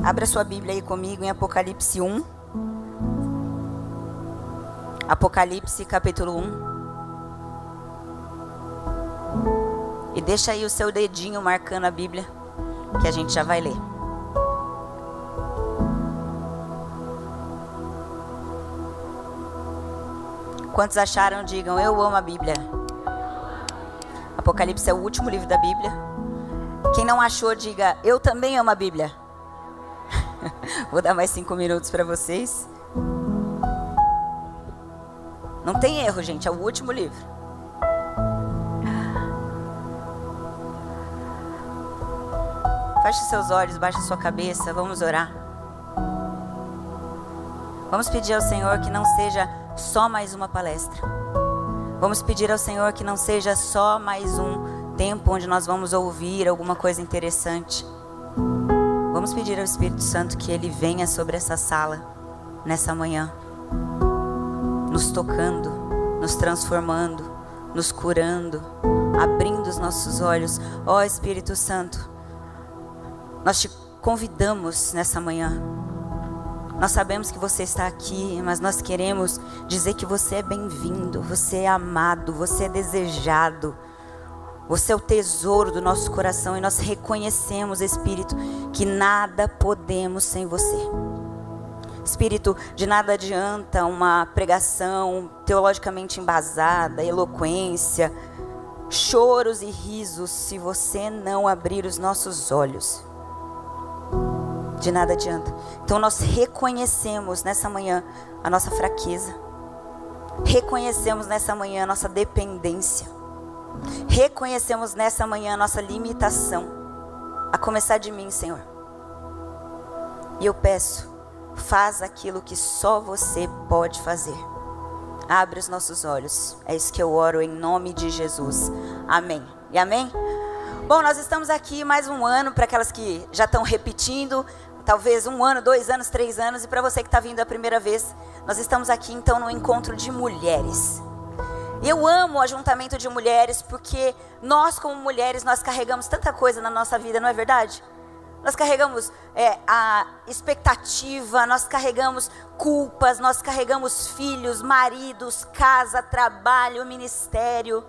Abra sua Bíblia aí comigo em Apocalipse 1. Apocalipse capítulo 1. E deixa aí o seu dedinho marcando a Bíblia, que a gente já vai ler. Quantos acharam, digam, eu amo a Bíblia. Apocalipse é o último livro da Bíblia. Quem não achou, diga, eu também amo a Bíblia. Vou dar mais 5 minutos para vocês. Não tem erro, gente, é o último livro. Feche seus olhos, baixe sua cabeça, vamos orar. Vamos pedir ao Senhor que não seja só mais uma palestra. Vamos pedir ao Senhor que não seja só mais um tempo onde nós vamos ouvir alguma coisa interessante. Vamos pedir ao Espírito Santo que Ele venha sobre essa sala, nessa manhã, nos tocando, nos transformando, nos curando, abrindo os nossos olhos. Ó Espírito Santo, nós te convidamos nessa manhã. Nós sabemos que você está aqui, mas nós queremos dizer que você é bem-vindo, você é amado, você é desejado. Você é o tesouro do nosso coração e nós reconhecemos, Espírito, que nada podemos sem você. Espírito, de nada adianta uma pregação teologicamente embasada, eloquência, choros e risos, se você não abrir os nossos olhos. De nada adianta. Então nós reconhecemos nessa manhã a nossa fraqueza. Reconhecemos nessa manhã a nossa dependência. Reconhecemos nessa manhã a nossa limitação, a começar de mim, Senhor. E eu peço, faz aquilo que só você pode fazer. Abre os nossos olhos. É isso que eu oro em nome de Jesus. Amém. E amém? Bom, nós estamos aqui mais um ano, para aquelas que já estão repetindo, talvez 1 ano, 2 anos, 3 anos, e para você que está vindo a primeira vez, nós estamos aqui então no encontro de mulheres. Eu amo o ajuntamento de mulheres porque nós como mulheres, nós carregamos tanta coisa na nossa vida, não é verdade? Nós carregamos a expectativa, nós carregamos culpas, nós carregamos filhos, maridos, casa, trabalho, ministério.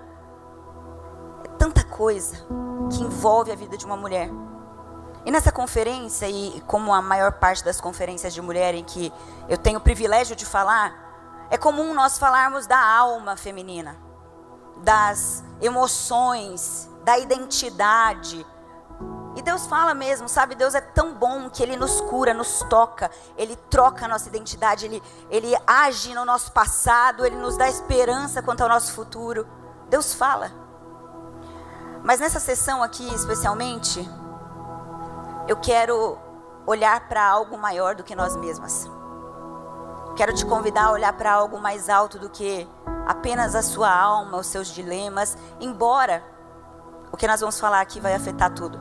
É tanta coisa que envolve a vida de uma mulher. E nessa conferência, e como a maior parte das conferências de mulher em que eu tenho o privilégio de falar, é comum nós falarmos da alma feminina, das emoções, da identidade. E Deus fala mesmo, sabe? Deus é tão bom que Ele nos cura, nos toca. Ele troca a nossa identidade, Ele age no nosso passado, Ele nos dá esperança quanto ao nosso futuro. Deus fala. Mas nessa sessão aqui, especialmente, eu quero olhar para algo maior do que nós mesmas. Quero te convidar a olhar para algo mais alto do que apenas a sua alma, os seus dilemas, embora o que nós vamos falar aqui vai afetar tudo.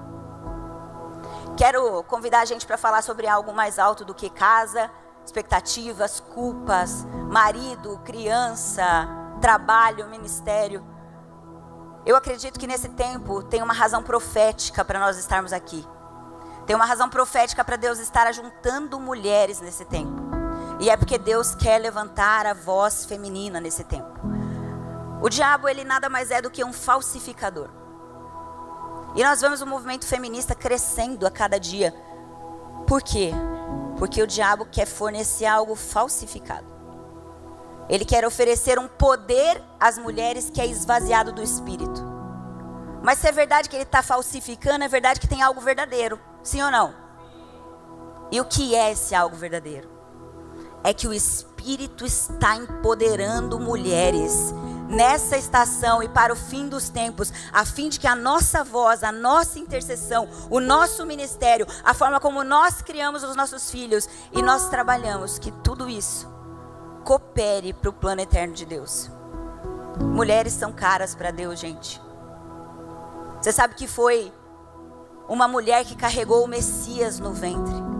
Quero convidar a gente para falar sobre algo mais alto do que casa, expectativas, culpas, marido, criança, trabalho, ministério. Eu acredito que nesse tempo tem uma razão profética para nós estarmos aqui. Tem uma razão profética para Deus estar ajuntando mulheres nesse tempo. E é porque Deus quer levantar a voz feminina nesse tempo. O diabo, ele nada mais é do que um falsificador. E nós vemos o movimento feminista crescendo a cada dia. Por quê? Porque o diabo quer fornecer algo falsificado. Ele quer oferecer um poder às mulheres que é esvaziado do espírito. Mas se é verdade que ele está falsificando, é verdade que tem algo verdadeiro. Sim ou não? E o que é esse algo verdadeiro? É que o Espírito está empoderando mulheres nessa estação e para o fim dos tempos, a fim de que a nossa voz, a nossa intercessão, o nosso ministério, a forma como nós criamos os nossos filhos e nós trabalhamos, que tudo isso coopere para o plano eterno de Deus. Mulheres são caras para Deus, gente. Você sabe que foi uma mulher que carregou o Messias no ventre.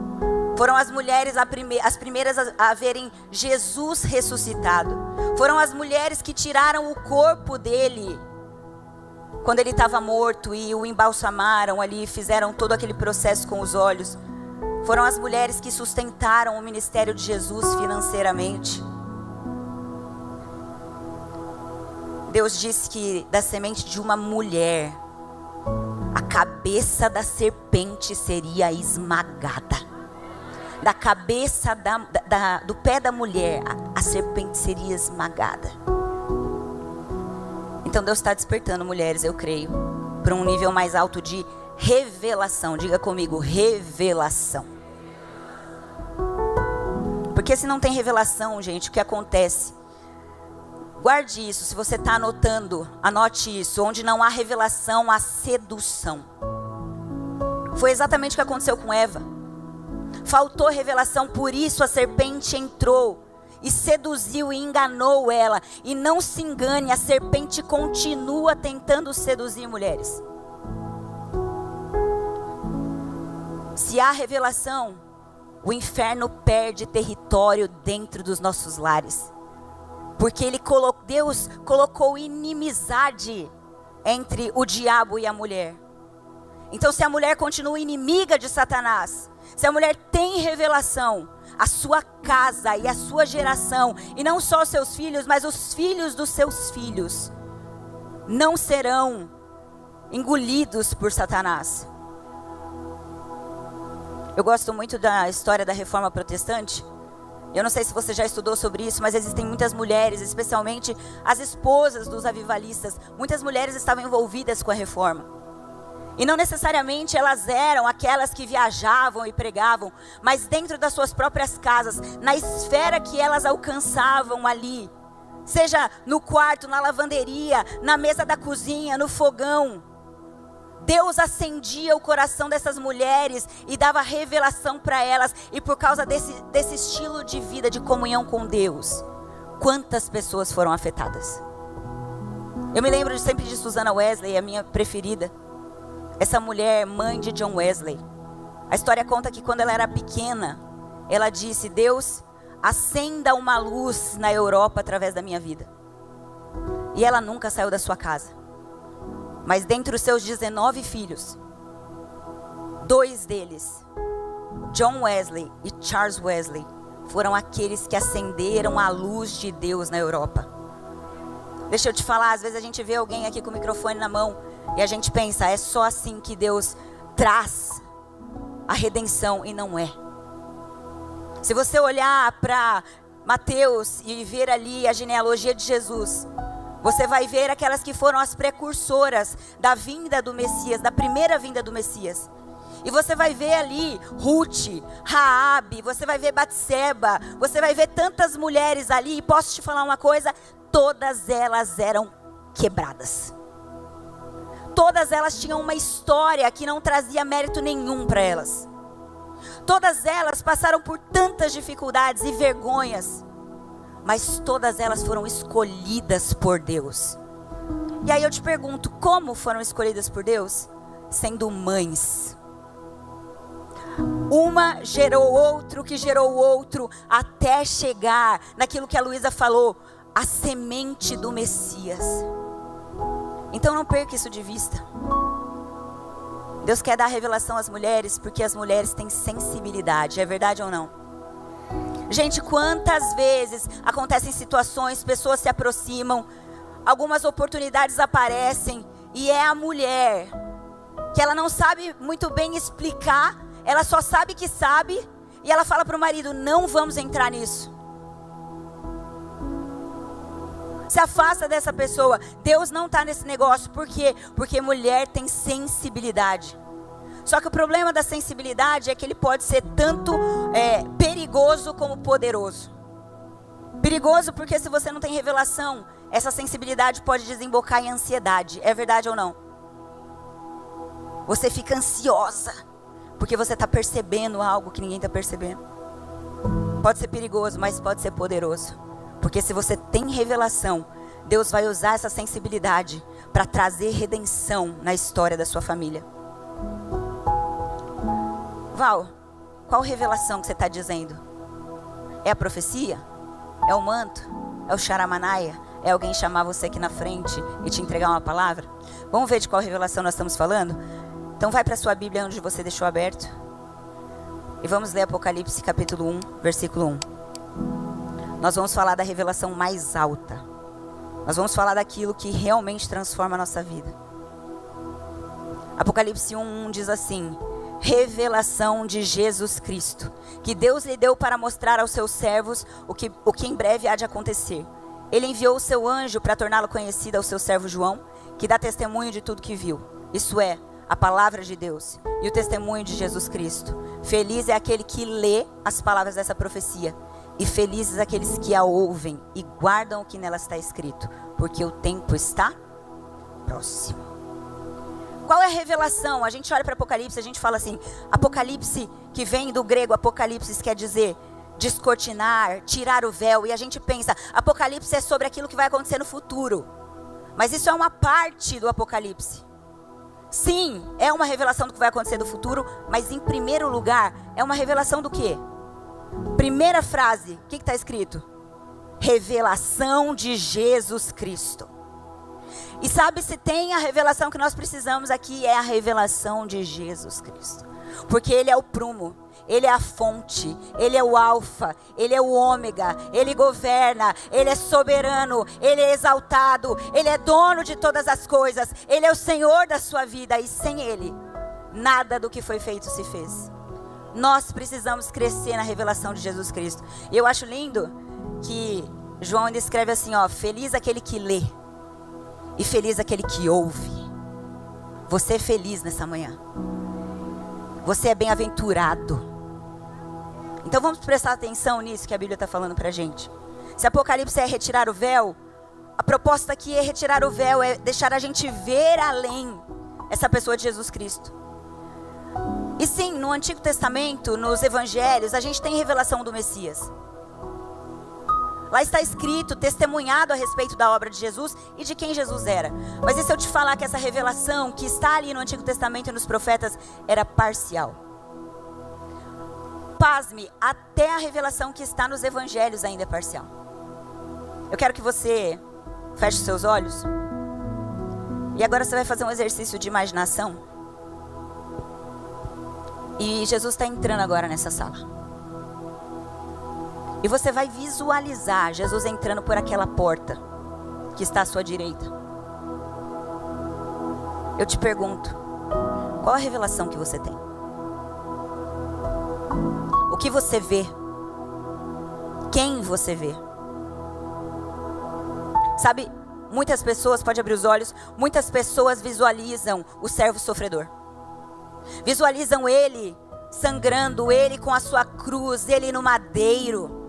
Foram as mulheres as primeiras a verem Jesus ressuscitado. Foram as mulheres que tiraram o corpo dele quando ele estava morto e o embalsamaram ali, fizeram todo aquele processo com os olhos. Foram as mulheres que sustentaram o ministério de Jesus financeiramente. Deus disse que da semente de uma mulher, a cabeça da serpente seria esmagada. Da cabeça do pé da mulher, a serpente seria esmagada. Então Deus está despertando mulheres, eu creio, para um nível mais alto de revelação. Diga comigo, revelação. Porque se não tem revelação, gente, o que acontece? Guarde isso, se você está anotando, anote isso. Onde não há revelação, há sedução. Foi exatamente o que aconteceu com Eva. Faltou revelação, por isso a serpente entrou e seduziu e enganou ela. E não se engane, a serpente continua tentando seduzir mulheres. Se há revelação, o inferno perde território dentro dos nossos lares. Porque Deus colocou inimizade entre o diabo e a mulher. Então se a mulher continua inimiga de Satanás, se a mulher tem revelação, a sua casa e a sua geração, e não só os seus filhos, mas os filhos dos seus filhos, não serão engolidos por Satanás. Eu gosto muito da história da Reforma Protestante. Eu não sei se você já estudou sobre isso, mas existem muitas mulheres, especialmente as esposas dos avivalistas. Muitas mulheres estavam envolvidas com a Reforma. E não necessariamente elas eram aquelas que viajavam e pregavam, mas dentro das suas próprias casas, na esfera que elas alcançavam ali. Seja no quarto, na lavanderia, na mesa da cozinha, no fogão. Deus acendia o coração dessas mulheres e dava revelação para elas. E por causa desse estilo de vida, de comunhão com Deus, quantas pessoas foram afetadas. Eu me lembro sempre de Susana Wesley, a minha preferida. Essa mulher, mãe de John Wesley. A história conta que quando ela era pequena, ela disse: Deus, acenda uma luz na Europa através da minha vida. E ela nunca saiu da sua casa. Mas dentre os seus 19 filhos, 2 deles, John Wesley e Charles Wesley, foram aqueles que acenderam a luz de Deus na Europa. Deixa eu te falar, às vezes a gente vê alguém aqui com o microfone na mão e a gente pensa, é só assim que Deus traz a redenção, e não é. Se você olhar para Mateus e ver ali a genealogia de Jesus, você vai ver aquelas que foram as precursoras da vinda do Messias, da primeira vinda do Messias. E você vai ver ali Ruth, Raabe, você vai ver Batseba, você vai ver tantas mulheres ali. E posso te falar uma coisa? Todas elas eram quebradas. Todas elas tinham uma história que não trazia mérito nenhum para elas. Todas elas passaram por tantas dificuldades e vergonhas. Mas todas elas foram escolhidas por Deus. E aí eu te pergunto, como foram escolhidas por Deus? Sendo mães. Uma gerou outro, que gerou outro, até chegar naquilo que a Luísa falou, a semente do Messias. Então não perca isso de vista. Deus quer dar revelação às mulheres, porque as mulheres têm sensibilidade, é verdade ou não? Gente, quantas vezes acontecem situações, pessoas se aproximam, algumas oportunidades aparecem, e é a mulher, que ela não sabe muito bem explicar, ela só sabe que sabe, e ela fala para o marido, não vamos entrar nisso. Se afasta dessa pessoa. Deus não está nesse negócio, por quê? Porque mulher tem sensibilidade. Só que o problema da sensibilidade é que ele pode ser tanto perigoso como poderoso. Perigoso porque se você não tem revelação, essa sensibilidade pode desembocar em ansiedade. É verdade ou não? Você fica ansiosa porque você está percebendo algo que ninguém está percebendo. Pode ser perigoso, mas pode ser poderoso. Porque se você tem revelação, Deus vai usar essa sensibilidade para trazer redenção na história da sua família. Val, qual revelação que você está dizendo? É a profecia? É o manto? É o charamanaia? É alguém chamar você aqui na frente e te entregar uma palavra? Vamos ver de qual revelação nós estamos falando? Então vai para a sua Bíblia onde você deixou aberto. E vamos ler Apocalipse capítulo 1, versículo 1. Nós vamos falar da revelação mais alta. Nós vamos falar daquilo que realmente transforma a nossa vida. Apocalipse 1 diz assim: revelação de Jesus Cristo, que Deus lhe deu para mostrar aos seus servos o que em breve há de acontecer. Ele enviou o seu anjo para torná-lo conhecido ao seu servo João, que dá testemunho de tudo que viu. Isso é, a palavra de Deus e o testemunho de Jesus Cristo. Feliz é aquele que lê as palavras dessa profecia, e felizes aqueles que a ouvem e guardam o que nela está escrito, porque o tempo está próximo. Qual é a revelação? A gente olha para Apocalipse, a gente fala assim, Apocalipse, que vem do grego Apocalipse, quer dizer descortinar, tirar o véu, e a gente pensa, Apocalipse é sobre aquilo que vai acontecer no futuro. Mas isso é uma parte do Apocalipse. Sim, é uma revelação do que vai acontecer no futuro, mas em primeiro lugar, é uma revelação do quê? Primeira frase, o que está escrito? Revelação de Jesus Cristo. E sabe, se tem a revelação que nós precisamos aqui, é a revelação de Jesus Cristo. Porque Ele é o prumo, Ele é a fonte, Ele é o alfa, Ele é o ômega, Ele governa, Ele é soberano, Ele é exaltado, Ele é dono de todas as coisas, Ele é o Senhor da sua vida, e sem Ele, nada do que foi feito se fez. Nós precisamos crescer na revelação de Jesus Cristo. E eu acho lindo que João ainda escreve assim, ó, feliz aquele que lê e feliz aquele que ouve. Você é feliz nessa manhã. Você é bem-aventurado. Então vamos prestar atenção nisso que a Bíblia está falando para a gente. Se Apocalipse é retirar o véu, a proposta aqui é retirar o véu, é deixar a gente ver além essa pessoa de Jesus Cristo. E sim, no Antigo Testamento, nos Evangelhos, a gente tem revelação do Messias. Lá está escrito, testemunhado a respeito da obra de Jesus e de quem Jesus era. Mas e se eu te falar que essa revelação que está ali no Antigo Testamento e nos profetas era parcial? Pasme, até a revelação que está nos Evangelhos ainda é parcial. Eu quero que você feche os seus olhos. E agora você vai fazer um exercício de imaginação. E Jesus está entrando agora nessa sala. E você vai visualizar Jesus entrando por aquela porta que está à sua direita. Eu te pergunto, qual a revelação que você tem? O que você vê? Quem você vê? Sabe, muitas pessoas, pode abrir os olhos, muitas pessoas visualizam o servo sofredor. Visualizam ele sangrando, ele com a sua cruz, ele no madeiro.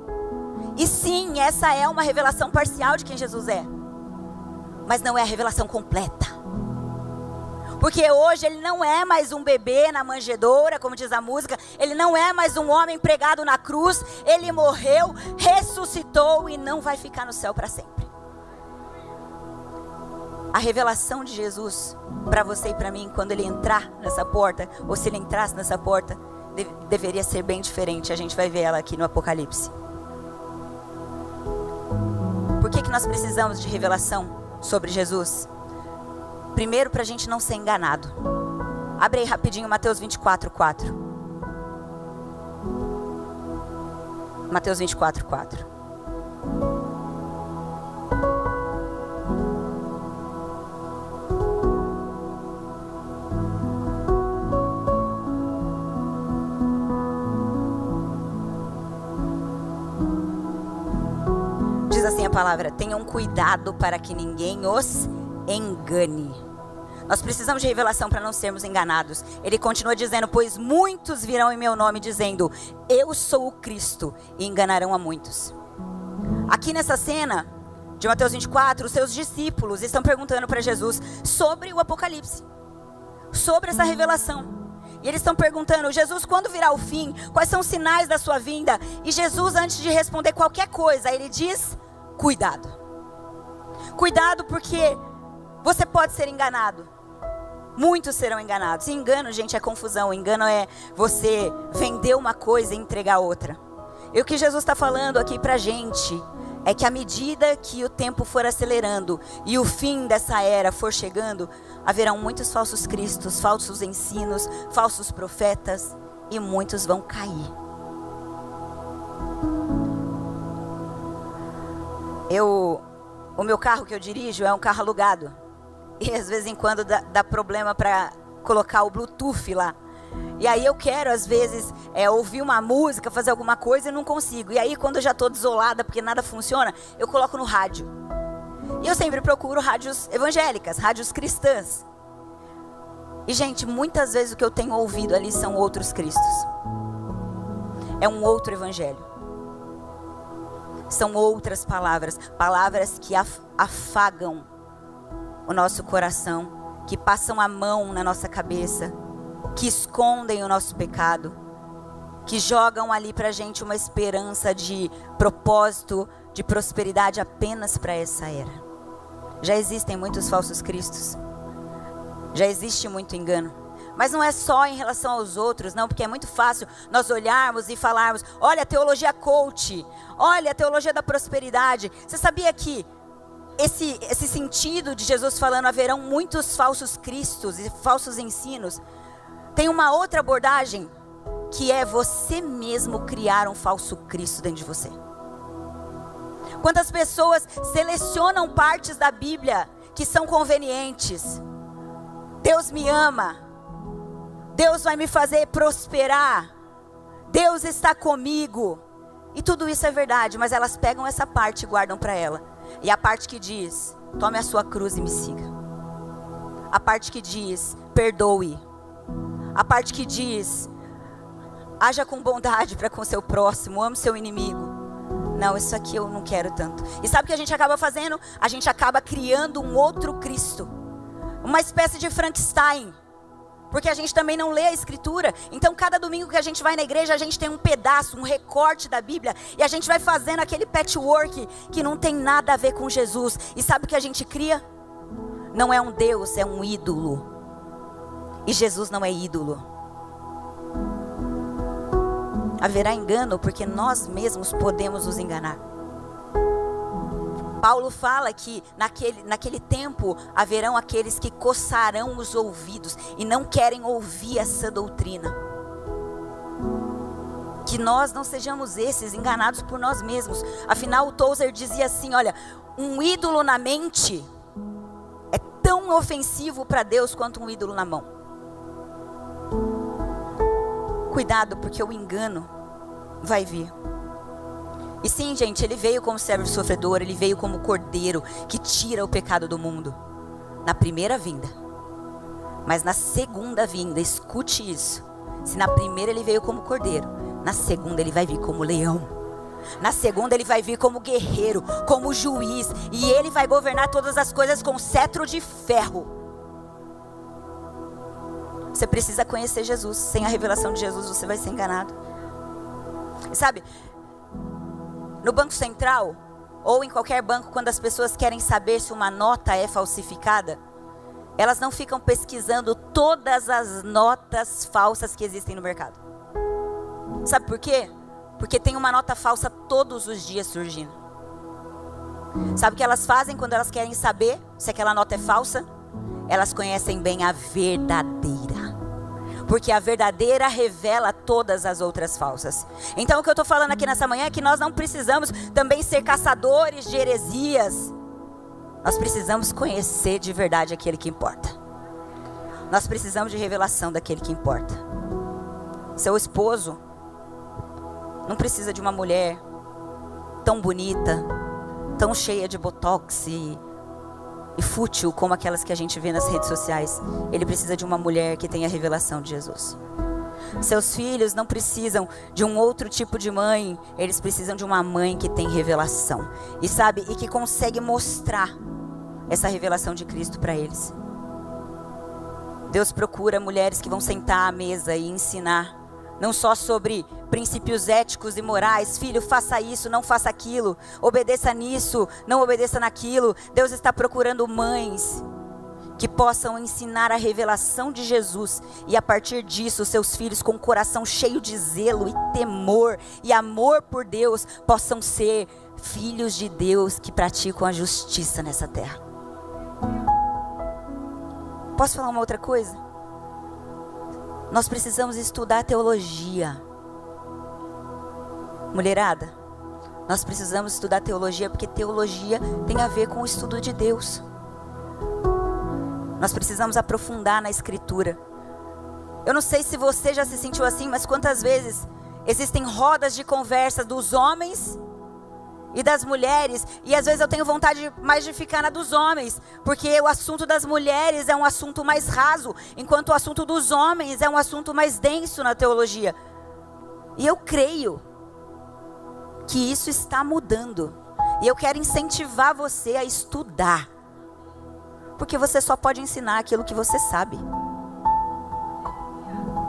E sim, essa é uma revelação parcial de quem Jesus é. Mas não é a revelação completa. Porque hoje ele não é mais um bebê na manjedoura, como diz a música. Ele não é mais um homem pregado na cruz. Ele morreu, ressuscitou e não vai ficar no céu para sempre. A revelação de Jesus para você e para mim, quando ele entrar nessa porta, ou se ele entrasse nessa porta, deveria ser bem diferente. A gente vai ver ela aqui no Apocalipse. Por que nós precisamos de revelação sobre Jesus? Primeiro, para a gente não ser enganado. Abre aí rapidinho Mateus 24:4. Mateus 24:4. Diz assim a palavra: tenham cuidado para que ninguém os engane. Nós precisamos de revelação para não sermos enganados. Ele continua dizendo, pois muitos virão em meu nome dizendo, eu sou o Cristo, e enganarão a muitos. Aqui nessa cena de Mateus 24, os seus discípulos estão perguntando para Jesus sobre o Apocalipse, sobre essa revelação. E eles estão perguntando, Jesus, quando virá o fim? Quais são os sinais da sua vinda? E Jesus, antes de responder qualquer coisa, ele diz, cuidado. Cuidado, porque você pode ser enganado. Muitos serão enganados. E engano, gente, é confusão. Engano é você vender uma coisa e entregar outra. E o que Jesus está falando aqui pra gente é que à medida que o tempo for acelerando e o fim dessa era for chegando, haverão muitos falsos cristos, falsos ensinos, falsos profetas. e muitos vão cair. O meu carro que eu dirijo é um carro alugado. E às vezes em quando dá problema para colocar o Bluetooth lá. E aí eu quero às vezes ouvir uma música, fazer alguma coisa e não consigo. E aí quando eu já estou desolada porque nada funciona, eu coloco no rádio. E eu sempre procuro rádios evangélicas, rádios cristãs. E gente, muitas vezes o que eu tenho ouvido ali são outros cristos. É um outro evangelho. São outras palavras. Palavras que afagam o nosso coração. Que passam a mão na nossa cabeça. Que escondem o nosso pecado. Que jogam ali pra gente uma esperança de propósito, de prosperidade apenas para essa era. Já existem muitos falsos cristos. Já existe muito engano. Mas não é só em relação aos outros, não, porque é muito fácil nós olharmos e falarmos, olha a teologia coach, olha a teologia da prosperidade. Você sabia que esse sentido de Jesus falando, haverão muitos falsos cristos e falsos ensinos, tem uma outra abordagem, que é você mesmo criar um falso Cristo dentro de você. Quantas pessoas selecionam partes da Bíblia que são convenientes? Deus me ama. Deus vai me fazer prosperar. Deus está comigo. E tudo isso é verdade, mas elas pegam essa parte e guardam para ela. E a parte que diz, tome a sua cruz e me siga. A parte que diz, perdoe. A parte que diz, haja com bondade para com seu próximo, ame seu inimigo. Não, isso aqui eu não quero tanto. E sabe o que a gente acaba fazendo? A gente acaba criando um outro Cristo. Uma espécie de Frankenstein. Porque a gente também não lê a Escritura. Então cada domingo que a gente vai na igreja, a gente tem um pedaço, um recorte da Bíblia. E a gente vai fazendo aquele patchwork que não tem nada a ver com Jesus. E sabe o que a gente cria? Não é um Deus, é um ídolo. E Jesus não é ídolo. Haverá engano porque nós mesmos podemos nos enganar. Paulo fala que naquele tempo haverão aqueles que coçarão os ouvidos e não querem ouvir essa doutrina. Que nós não sejamos esses enganados por nós mesmos. Afinal, o Tozer dizia assim, olha, um ídolo na mente é tão ofensivo para Deus quanto um ídolo na mão. Cuidado, porque o engano vai vir. E sim, gente, ele veio como servo sofredor, ele veio como cordeiro que tira o pecado do mundo. Na primeira vinda. Mas na segunda vinda, escute isso. Se na primeira ele veio como cordeiro, na segunda ele vai vir como leão. Na segunda ele vai vir como guerreiro, como juiz. E ele vai governar todas as coisas com cetro de ferro. Você precisa conhecer Jesus. Sem a revelação de Jesus você vai ser enganado. E sabe, no Banco Central, ou em qualquer banco, quando as pessoas querem saber se uma nota é falsificada, elas não ficam pesquisando todas as notas falsas que existem no mercado. Sabe por quê? Porque tem uma nota falsa todos os dias surgindo. Sabe o que elas fazem quando elas querem saber se aquela nota é falsa? Elas conhecem bem a verdadeira. Porque a verdadeira revela todas as outras falsas. Então o que eu estou falando aqui nessa manhã é que nós não precisamos também ser caçadores de heresias. Nós precisamos conhecer de verdade aquele que importa. Nós precisamos de revelação daquele que importa. Seu esposo não precisa de uma mulher tão bonita, tão cheia de botox e fútil como aquelas que a gente vê nas redes sociais. Ele precisa de uma mulher que tenha a revelação de Jesus. Seus filhos não precisam de um outro tipo de mãe. Eles precisam de uma mãe que tem revelação. E sabe, e que consegue mostrar essa revelação de Cristo para eles. Deus procura mulheres que vão sentar à mesa e ensinar. Não só sobre princípios éticos e morais. Filho, faça isso, não faça aquilo. Obedeça nisso, não obedeça naquilo. Deus está procurando mães que possam ensinar a revelação de Jesus. E a partir disso, seus filhos com o coração cheio de zelo e temor e amor por Deus, possam ser filhos de Deus que praticam a justiça nessa terra. Posso falar uma outra coisa? Nós precisamos estudar teologia. Mulherada, nós precisamos estudar teologia, porque teologia tem a ver com o estudo de Deus. Nós precisamos aprofundar na Escritura. Eu não sei se você já se sentiu assim, mas quantas vezes existem rodas de conversa dos homens e das mulheres, e às vezes eu tenho vontade mais de ficar na dos homens, porque o assunto das mulheres é um assunto mais raso, enquanto o assunto dos homens é um assunto mais denso na teologia. E eu creio que isso está mudando, e eu quero incentivar você a estudar, porque você só pode ensinar aquilo que você sabe.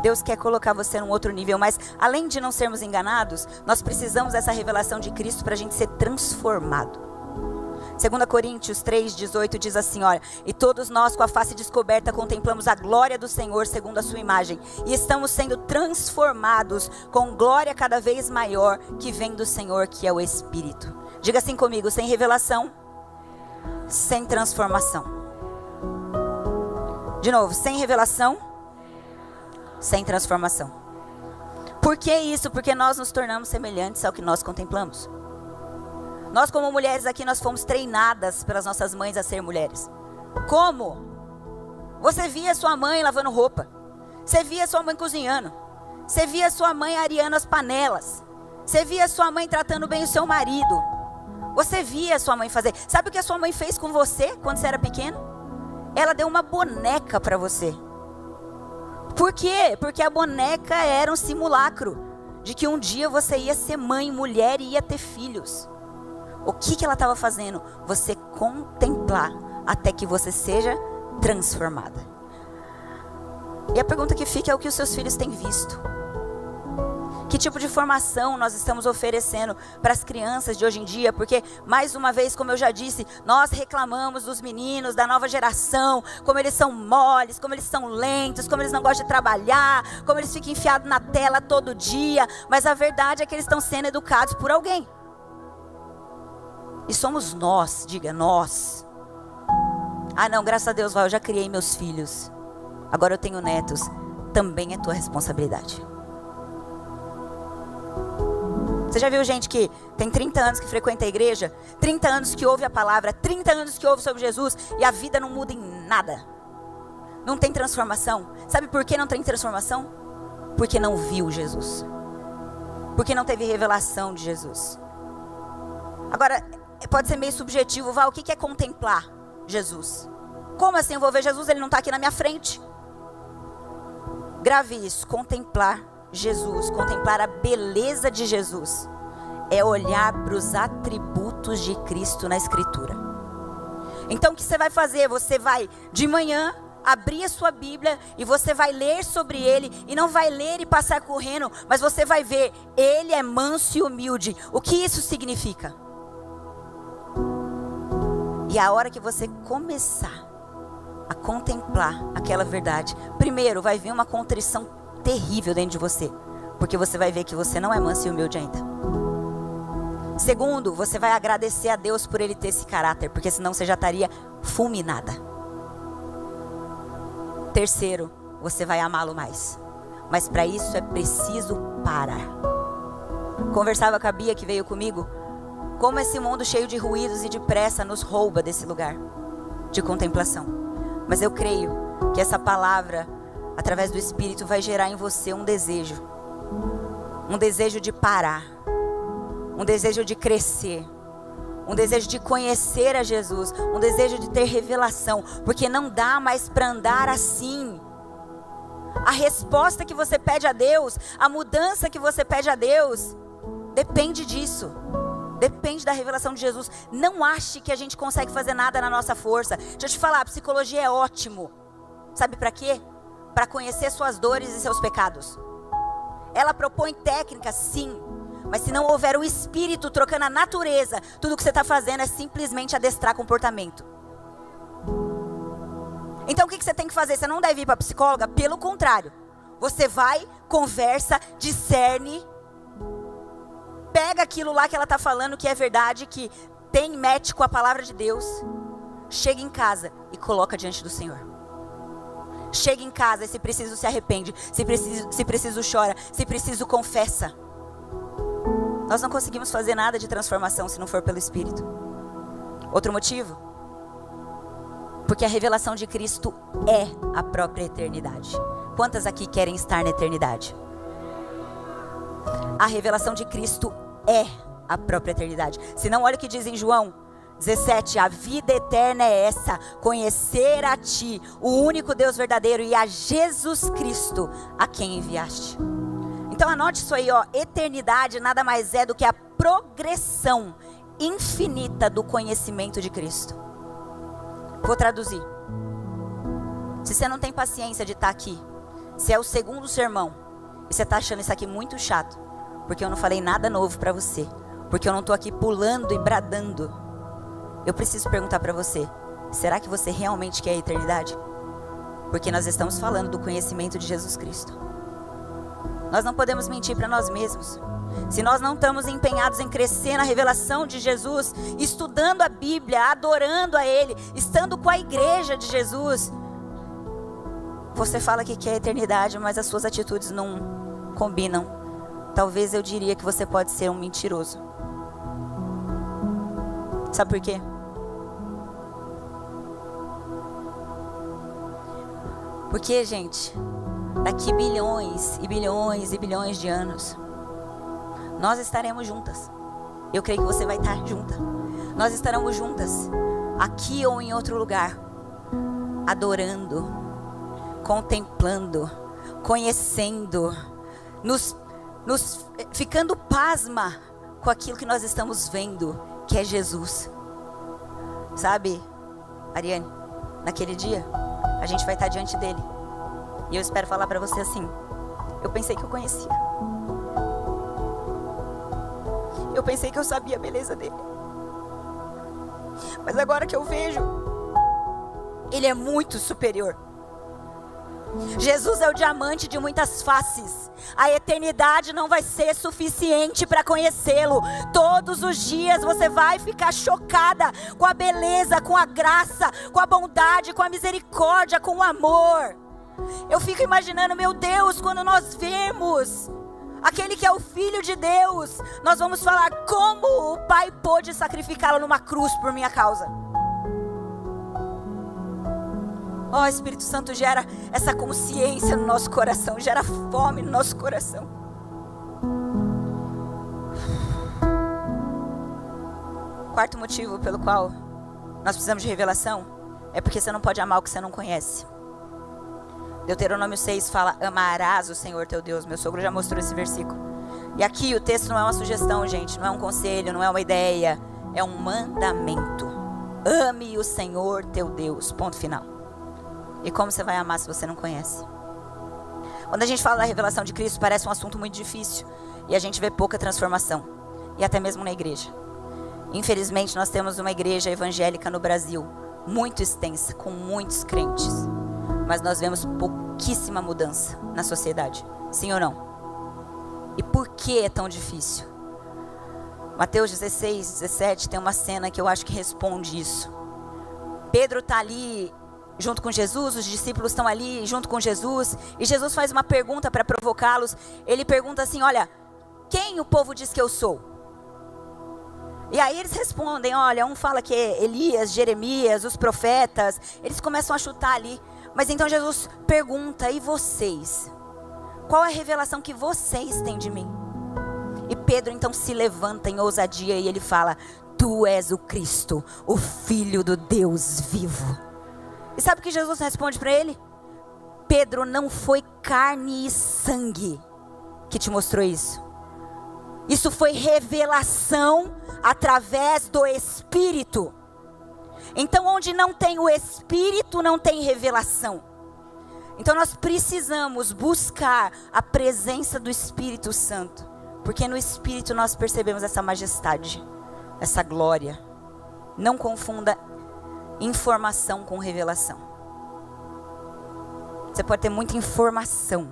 Deus quer colocar você num outro nível, mas além de não sermos enganados, nós precisamos dessa revelação de Cristo para a gente ser transformado. 2 Coríntios 3:18 diz assim, olha, e todos nós com a face descoberta contemplamos a glória do Senhor segundo a sua imagem, e estamos sendo transformados com glória cada vez maior que vem do Senhor, que é o Espírito. Diga assim comigo, sem revelação, sem transformação. De novo, sem revelação, sem transformação. Por que isso? Porque nós nos tornamos semelhantes ao que nós contemplamos. Nós como mulheres aqui, nós fomos treinadas pelas nossas mães a ser mulheres. Como? Você via sua mãe lavando roupa. Você via sua mãe cozinhando. Você via sua mãe areando as panelas. Você via sua mãe tratando bem o seu marido. Você via sua mãe fazer. Sabe o que a sua mãe fez com você quando você era pequeno? Ela deu uma boneca para você. Por quê? Porque a boneca era um simulacro de que um dia você ia ser mãe, mulher e ia ter filhos. O que ela estava fazendo? Você contemplar até que você seja transformada. E a pergunta que fica é o que os seus filhos têm visto. Que tipo de formação nós estamos oferecendo para as crianças de hoje em dia? Porque, mais uma vez, como eu já disse, nós reclamamos dos meninos da nova geração, como eles são moles, como eles são lentos, como eles não gostam de trabalhar, como eles ficam enfiados na tela todo dia. Mas a verdade é que eles estão sendo educados por alguém. E somos nós, diga nós. Ah não, graças a Deus, eu já criei meus filhos. Agora eu tenho netos. Também é tua responsabilidade. Você já viu gente que tem 30 anos que frequenta a igreja, 30 anos que ouve a palavra, 30 anos que ouve sobre Jesus e a vida não muda em nada? Não tem transformação. Sabe por que não tem transformação? Porque não viu Jesus. Porque não teve revelação de Jesus. Agora, pode ser meio subjetivo, o que é contemplar Jesus? Como assim eu vou ver Jesus? Ele não está aqui na minha frente. Grave isso, contemplar Jesus, contemplar a beleza de Jesus, é olhar para os atributos de Cristo na Escritura. Então o que você vai fazer? Você vai de manhã abrir a sua Bíblia e você vai ler sobre Ele, e não vai ler e passar correndo, mas você vai ver, Ele é manso e humilde. O que isso significa? E a hora que você começar a contemplar aquela verdade, primeiro vai vir uma contrição terrível dentro de você, porque você vai ver que você não é manso e humilde ainda. Segundo, você vai agradecer a Deus por Ele ter esse caráter, porque senão você já estaria fulminada. Terceiro, você vai amá-lo mais, mas para isso é preciso parar. Conversava com a Bia que veio comigo, como esse mundo cheio de ruídos e de pressa nos rouba desse lugar de contemplação. Mas eu creio que essa palavra, através do Espírito, vai gerar em você um desejo de parar, um desejo de crescer, um desejo de conhecer a Jesus, um desejo de ter revelação, porque não dá mais para andar assim. A resposta que você pede a Deus, a mudança que você pede a Deus, depende disso. Depende da revelação de Jesus. Não ache que a gente consegue fazer nada na nossa força. Deixa eu te falar, a psicologia é ótimo. Sabe para quê? Para conhecer suas dores e seus pecados. Ela propõe técnicas, sim. Mas se não houver o Espírito trocando a natureza, tudo que você está fazendo é simplesmente adestrar comportamento. Então o que você tem que fazer? Você não deve ir para a psicóloga, pelo contrário. Você vai, conversa, discerne, pega aquilo lá que ela está falando que é verdade, que tem match com a palavra de Deus. Chega em casa e coloca diante do Senhor. chega em casa e se preciso se arrepende, se preciso chora, se preciso confessa. Nós não conseguimos fazer nada de transformação se não for pelo Espírito. Outro motivo? Porque a revelação de Cristo é a própria eternidade. Quantas aqui querem estar na eternidade? A revelação de Cristo é a própria eternidade. Se não, olha o que diz em João 17, a vida eterna é essa, conhecer a Ti, o único Deus verdadeiro, e a Jesus Cristo, a quem enviaste. Então anote isso aí, ó, eternidade nada mais é do que a progressão infinita do conhecimento de Cristo. Vou traduzir. Se você não tem paciência de estar aqui, se é o segundo sermão, e você está achando isso aqui muito chato, porque eu não falei nada novo para você, porque eu não estou aqui pulando e bradando, eu preciso perguntar para você, será que você realmente quer a eternidade? Porque nós estamos falando do conhecimento de Jesus Cristo. Nós não podemos mentir para nós mesmos. Se nós não estamos empenhados em crescer na revelação de Jesus, estudando a Bíblia, adorando a Ele, estando com a igreja de Jesus, você fala que quer a eternidade, mas as suas atitudes não combinam. Talvez eu diria que você pode ser um mentiroso. Sabe por quê? Porque, gente, daqui bilhões e bilhões e bilhões de anos, nós estaremos juntas. Eu creio que você vai estar junta. Nós estaremos juntas, aqui ou em outro lugar, adorando, contemplando, conhecendo, ficando pasma com aquilo que nós estamos vendo, que é Jesus. Sabe, Ariane, naquele dia, a gente vai estar diante dele. E eu espero falar para você assim, eu pensei que eu conhecia. Eu pensei que eu sabia a beleza dele. Mas agora que eu vejo, ele é muito superior. Jesus é o diamante de muitas faces. A eternidade não vai ser suficiente para conhecê-lo. Todos os dias você vai ficar chocada com a beleza, com a graça, com a bondade, com a misericórdia, com o amor. Eu fico imaginando, meu Deus, quando nós vemos aquele que é o Filho de Deus, nós vamos falar como o Pai pôde sacrificá-lo numa cruz por minha causa. Ó, Espírito Santo, gera essa consciência no nosso coração, gera fome no nosso coração. Quarto motivo pelo qual nós precisamos de revelação é porque você não pode amar o que você não conhece. Deuteronômio 6 fala, amarás o Senhor teu Deus. Meu sogro já mostrou esse versículo. E aqui o texto não é uma sugestão, gente, não é um conselho, não é uma ideia, é um mandamento. Ame o Senhor teu Deus, ponto final. E como você vai amar se você não conhece? Quando a gente fala da revelação de Cristo, parece um assunto muito difícil. E a gente vê pouca transformação. E até mesmo na igreja. Infelizmente, nós temos uma igreja evangélica no Brasil, muito extensa, com muitos crentes. Mas nós vemos pouquíssima mudança na sociedade. Sim ou não? E por que é tão difícil? Mateus 16, 17 tem uma cena que eu acho que responde isso. Pedro está ali junto com Jesus, os discípulos estão ali junto com Jesus, e Jesus faz uma pergunta para provocá-los. Ele pergunta assim, olha, quem o povo diz que eu sou? E aí eles respondem, olha, um fala que é Elias, Jeremias, os profetas. Eles começam a chutar ali. Mas então Jesus pergunta, e vocês? Qual é a revelação que vocês têm de mim? E Pedro então se levanta em ousadia e ele fala, tu és o Cristo, o Filho do Deus vivo. E sabe o que Jesus responde para ele? Pedro, não foi carne e sangue que te mostrou isso. Isso foi revelação através do Espírito. Então onde não tem o Espírito, não tem revelação. Então nós precisamos buscar a presença do Espírito Santo. Porque no Espírito nós percebemos essa majestade, essa glória. Não confunda informação com revelação. Você pode ter muita informação.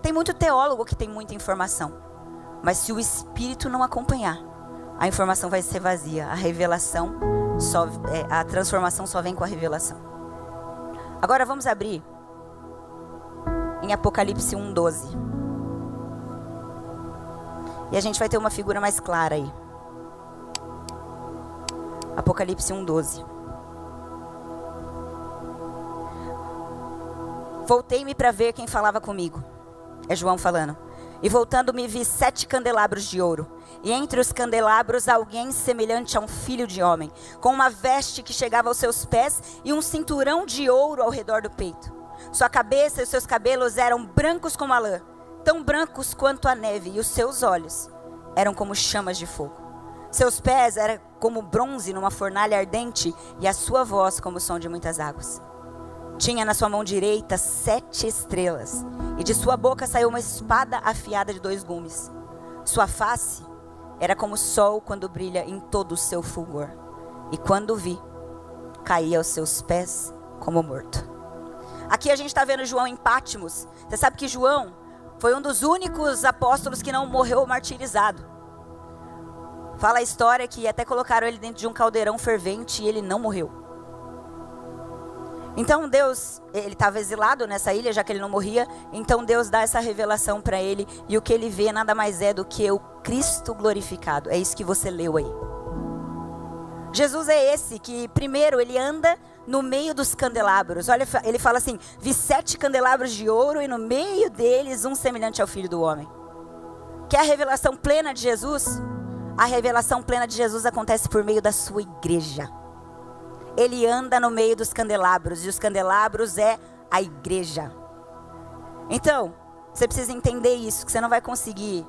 Tem muito teólogo que tem muita informação. Mas se o Espírito não acompanhar, a informação vai ser vazia. A revelação, a transformação só vem com a revelação. Agora vamos abrir em Apocalipse 1:12. E a gente vai ter uma figura mais clara aí. Apocalipse 1:12. Voltei-me para ver quem falava comigo. É João falando. E voltando-me vi 7 candelabros de ouro. E entre os candelabros alguém semelhante a um filho de homem, com uma veste que chegava aos seus pés e um cinturão de ouro ao redor do peito. Sua cabeça e os seus cabelos eram brancos como a lã, tão brancos quanto a neve, e os seus olhos eram como chamas de fogo. Seus pés eram como bronze numa fornalha ardente, e a sua voz como o som de muitas águas. Tinha na sua mão direita 7 estrelas, e de sua boca saiu uma espada afiada de 2 gumes. Sua face era como o sol quando brilha em todo o seu fulgor. E quando o vi, caí aos seus pés como morto. Aqui a gente está vendo João em Patmos. Você sabe que João foi um dos únicos apóstolos que não morreu martirizado. Fala a história que até colocaram ele dentro de um caldeirão fervente e ele não morreu. Então Deus, ele estava exilado nessa ilha, já que ele não morria. Então Deus dá essa revelação para ele. E o que ele vê nada mais é do que o Cristo glorificado. É isso que você leu aí. Jesus é esse que primeiro ele anda no meio dos candelabros. Olha, ele fala assim: vi 7 candelabros de ouro e no meio deles um semelhante ao Filho do Homem. Que é a revelação plena de Jesus? A revelação plena de Jesus acontece por meio da sua igreja. Ele anda no meio dos candelabros, e os candelabros é a igreja. Então, você precisa entender isso, que você não vai conseguir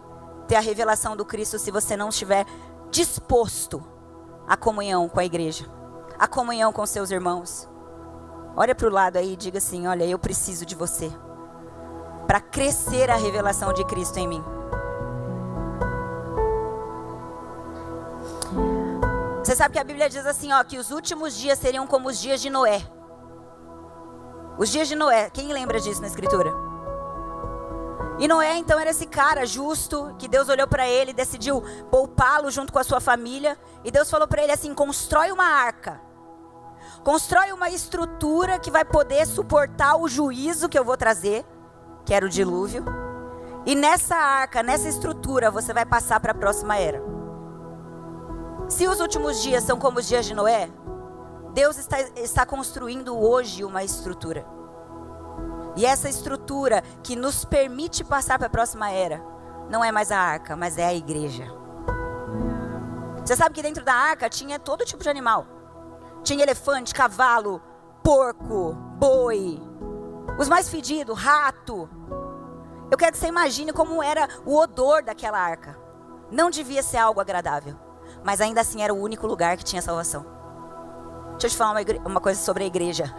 ter a revelação do Cristo se você não estiver disposto à comunhão com a igreja, à comunhão com seus irmãos. Olha para o lado aí e diga assim: olha, eu preciso de você para crescer a revelação de Cristo em mim. Você sabe que a Bíblia diz assim, ó, que os últimos dias seriam como os dias de Noé. Os dias de Noé, quem lembra disso na Escritura? E Noé então era esse cara justo, que Deus olhou para ele e decidiu poupá-lo junto com a sua família. E Deus falou para ele assim: constrói uma arca. Constrói uma estrutura que vai poder suportar o juízo que eu vou trazer, que era o dilúvio. E nessa arca, nessa estrutura, você vai passar para a próxima era. Se os últimos dias são como os dias de Noé, Deus está construindo hoje uma estrutura. E essa estrutura que nos permite passar para a próxima era, não é mais a arca, mas é a igreja. Você sabe que dentro da arca tinha todo tipo de animal. Tinha elefante, cavalo, porco, boi, os mais fedidos, rato. Eu quero que você imagine como era o odor daquela arca. Não devia ser algo agradável. Mas ainda assim era o único lugar que tinha salvação. Deixa eu te falar uma coisa sobre a igreja.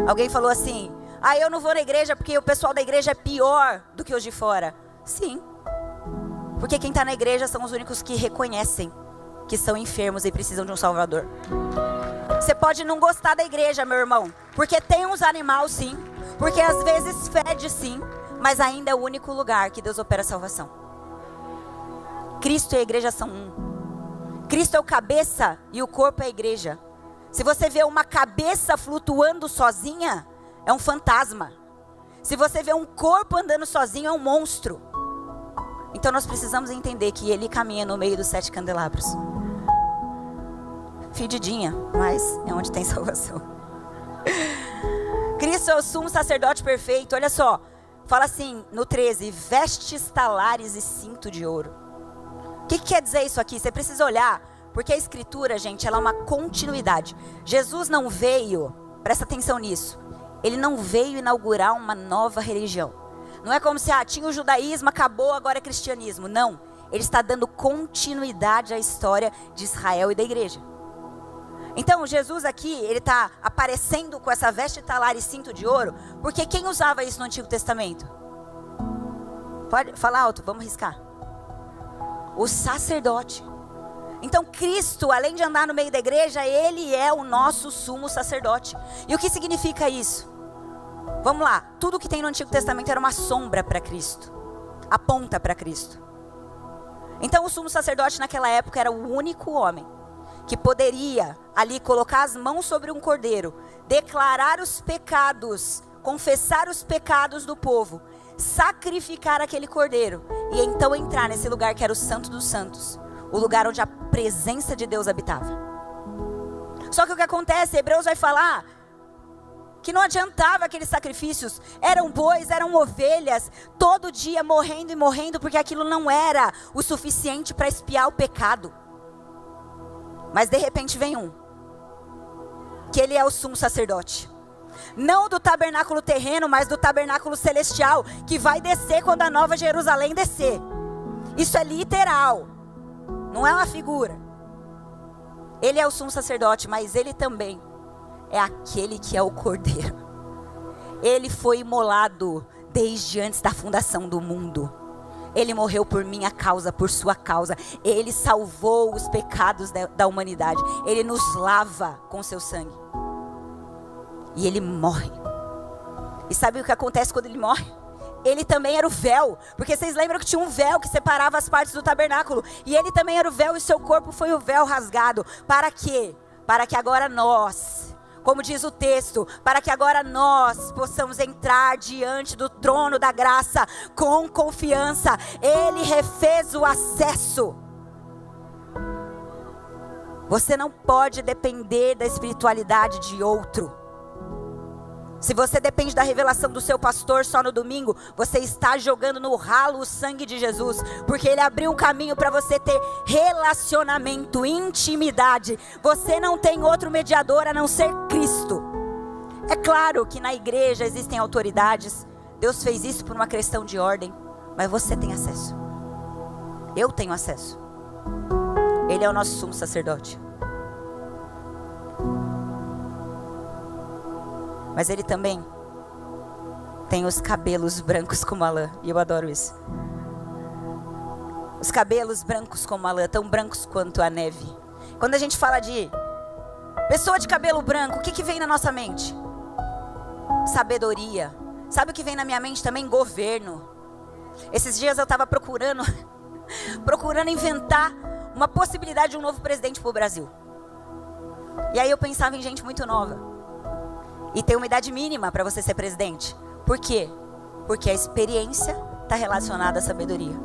Alguém falou assim: ah, eu não vou na igreja porque o pessoal da igreja é pior do que os de fora. Sim. Porque quem está na igreja são os únicos que reconhecem que são enfermos e precisam de um salvador. Você pode não gostar da igreja, meu irmão, porque tem uns animais sim, porque às vezes fede sim, mas ainda é o único lugar que Deus opera a salvação. Cristo e a igreja são um. Cristo é o cabeça e o corpo é a igreja. Se você vê uma cabeça flutuando sozinha, é um fantasma. Se você vê um corpo andando sozinho, é um monstro. Então nós precisamos entender que ele caminha no meio dos 7 candelabros. Fedidinha, mas é onde tem salvação. Cristo é o sumo sacerdote perfeito. Olha só, fala assim no 13: vestes, talares e cinto de ouro. O que quer dizer isso aqui? Você precisa olhar, porque a escritura, gente, ela é uma continuidade. Jesus não veio, presta atenção nisso, ele não veio inaugurar uma nova religião. Não é como se tinha o judaísmo, acabou, agora é cristianismo. Não, ele está dando continuidade à história de Israel e da igreja. Então Jesus aqui, ele está aparecendo com essa veste, talar e cinto de ouro, porque quem usava isso no Antigo Testamento? Pode falar alto, vamos riscar. O sacerdote. Então Cristo, além de andar no meio da igreja, ele é o nosso sumo sacerdote. E o que significa isso? Vamos lá, tudo que tem no Antigo Testamento era uma sombra para Cristo, aponta para Cristo. Então o sumo sacerdote naquela época era o único homem que poderia ali colocar as mãos sobre um cordeiro, declarar os pecados confessar os pecados do povo, sacrificar aquele cordeiro e então entrar nesse lugar que era o Santo dos Santos, o lugar onde a presença de Deus habitava. Só que o que acontece, Hebreus vai falar que não adiantava aqueles sacrifícios, eram bois, eram ovelhas, todo dia morrendo e morrendo, porque aquilo não era o suficiente para expiar o pecado. Mas de repente vem um, que ele é o sumo sacerdote, não do tabernáculo terreno, mas do tabernáculo celestial, que vai descer quando a Nova Jerusalém descer. Isso é literal, não é uma figura. Ele é o sumo sacerdote, mas ele também é aquele que é o cordeiro. Ele foi imolado desde antes da fundação do mundo. Ele morreu por minha causa, por sua causa. Ele salvou os pecados da humanidade. Ele nos lava com seu sangue. E ele morre. E sabe o que acontece quando ele morre? Ele também era o véu. Porque vocês lembram que tinha um véu que separava as partes do tabernáculo. E ele também era o véu e seu corpo foi o véu rasgado. Para quê? Para que agora nós, como diz o texto, para que agora nós possamos entrar diante do trono da graça com confiança. Ele refez o acesso. Você não pode depender da espiritualidade de outro. Se você depende da revelação do seu pastor só no domingo, você está jogando no ralo o sangue de Jesus, porque ele abriu um caminho para você ter relacionamento, intimidade. Você não tem outro mediador a não ser Cristo. É claro que na igreja existem autoridades, Deus fez isso por uma questão de ordem, mas você tem acesso. Eu tenho acesso. Ele é o nosso sumo sacerdote. Mas ele também tem os cabelos brancos como a lã. E eu adoro isso. Os cabelos brancos como a lã, tão brancos quanto a neve. Quando a gente fala de pessoa de cabelo branco, o que vem na nossa mente? Sabedoria. Sabe o que vem na minha mente também? Governo. Esses dias eu estava procurando inventar uma possibilidade de um novo presidente para o Brasil. E aí eu pensava em gente muito nova. E tem uma idade mínima para você ser presidente. Por quê? Porque a experiência está relacionada à sabedoria.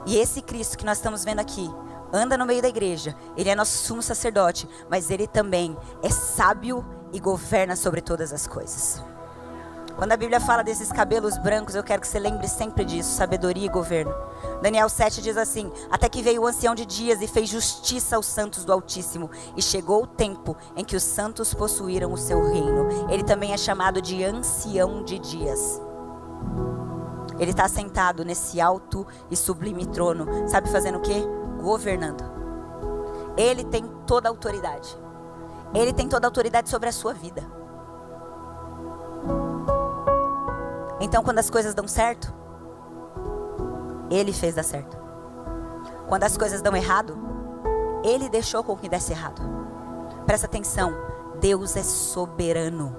E esse Cristo que nós estamos vendo aqui, anda no meio da igreja. Ele é nosso sumo sacerdote, mas ele também é sábio e governa sobre todas as coisas. Quando a Bíblia fala desses cabelos brancos, eu quero que você lembre sempre disso, sabedoria e governo. Daniel 7 diz assim: até que veio o ancião de dias e fez justiça aos santos do Altíssimo, e chegou o tempo em que os santos possuíram o seu reino. Ele também é chamado de ancião de dias. Ele está sentado nesse alto e sublime trono, sabe fazendo o quê? Governando. Ele tem toda a autoridade. Ele tem toda a autoridade sobre a sua vida. Então quando as coisas dão certo, ele fez dar certo. Quando as coisas dão errado, ele deixou com que desse errado. Presta atenção, Deus é soberano.